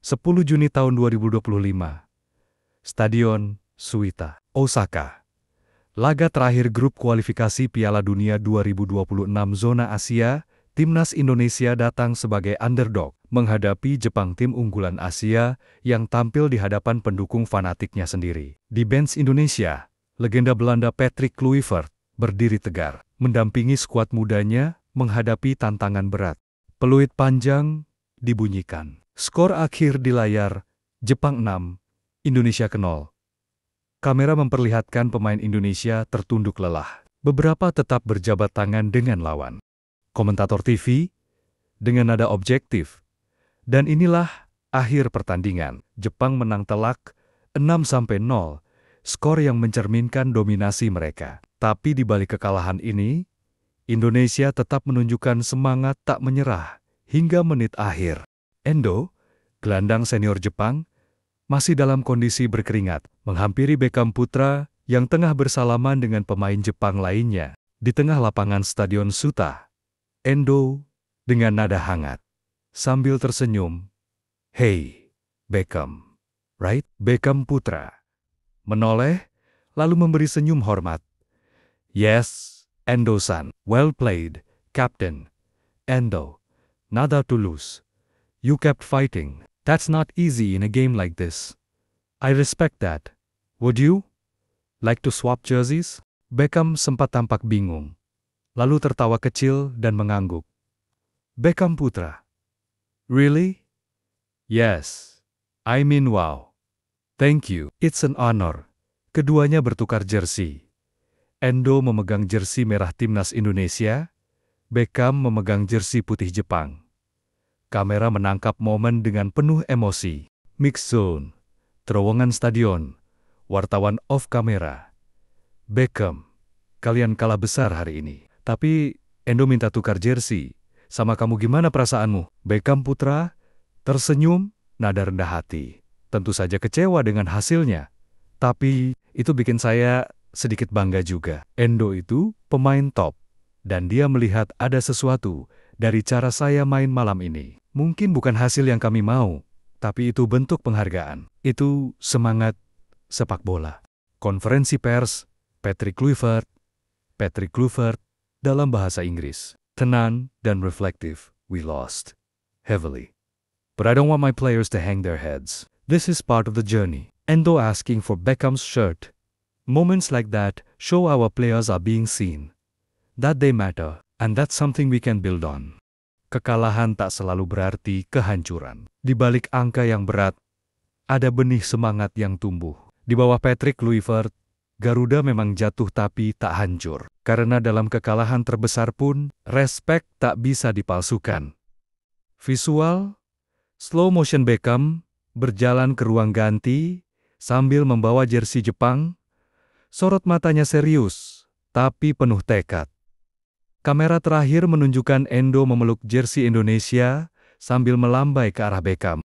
10 Juni tahun 2025. Stadion Suita, Osaka. Laga terakhir grup kualifikasi Piala Dunia 2026 zona Asia, timnas Indonesia datang sebagai underdog menghadapi Jepang, tim unggulan Asia yang tampil di hadapan pendukung fanatiknya sendiri. Di bench Indonesia, legenda Belanda Patrick Kluivert berdiri tegar, mendampingi skuad mudanya menghadapi tantangan berat. Peluit panjang dibunyikan. Skor akhir di layar, Jepang 6, Indonesia 0. Kamera memperlihatkan pemain Indonesia tertunduk lelah. Beberapa tetap berjabat tangan dengan lawan. Komentator TV, dengan nada objektif. Dan inilah akhir pertandingan. Jepang menang telak 6-0, skor yang mencerminkan dominasi mereka. Tapi di balik kekalahan ini, Indonesia tetap menunjukkan semangat tak menyerah hingga menit akhir. Endo, gelandang senior Jepang, masih dalam kondisi berkeringat, menghampiri Beckham putra yang tengah bersalaman dengan pemain Jepang lainnya. Di tengah lapangan Stadion Suita, Endo, dengan nada hangat, sambil tersenyum, "Hey, Beckham, right?" Beckham putra menoleh, lalu memberi senyum hormat. "Yes, Endo-san, well played, Captain. Endo, nada tulus. You kept fighting. That's not easy in a game like this. I respect that. Would you like to swap jerseys?" Beckham sempat tampak bingung, lalu tertawa kecil dan mengangguk. Beckham putra, "Really? Yes. I mean wow. Thank you. It's an honor." Keduanya bertukar jersey. Endo memegang jersey merah timnas Indonesia, Beckham memegang jersey putih Jepang. Kamera menangkap momen dengan penuh emosi. Mix zone, terowongan stadion, wartawan off kamera. "Beckham, kalian kalah besar hari ini. Tapi Endo minta tukar jersey. Sama kamu, gimana perasaanmu?" Beckham putra tersenyum, nada rendah hati. "Tentu saja kecewa dengan hasilnya. Tapi itu bikin saya sedikit bangga juga. Endo itu pemain top. Dan dia melihat ada sesuatu dari cara saya main malam ini. Mungkin bukan hasil yang kami mau, tapi itu bentuk penghargaan. Itu semangat sepak bola." Konferensi pers, Patrick Kluivert dalam bahasa Inggris. Tenang dan reflektif, "We lost heavily. But I don't want my players to hang their heads. This is part of the journey." Endo asking for Beckham's shirt. Moments like that show our players are being seen, that they matter, and that's something we can build on. Kekalahan tak selalu berarti kehancuran. Di balik angka yang berat, ada benih semangat yang tumbuh. Di bawah Patrick Kluivert, Garuda memang jatuh tapi tak hancur. Karena dalam kekalahan terbesar pun, respek tak bisa dipalsukan. Visual, slow motion Beckham berjalan ke ruang ganti sambil membawa jersey Jepang. Sorot matanya serius, tapi penuh tekad. Kamera terakhir menunjukkan Endo memeluk jersey Indonesia sambil melambai ke arah Beckham.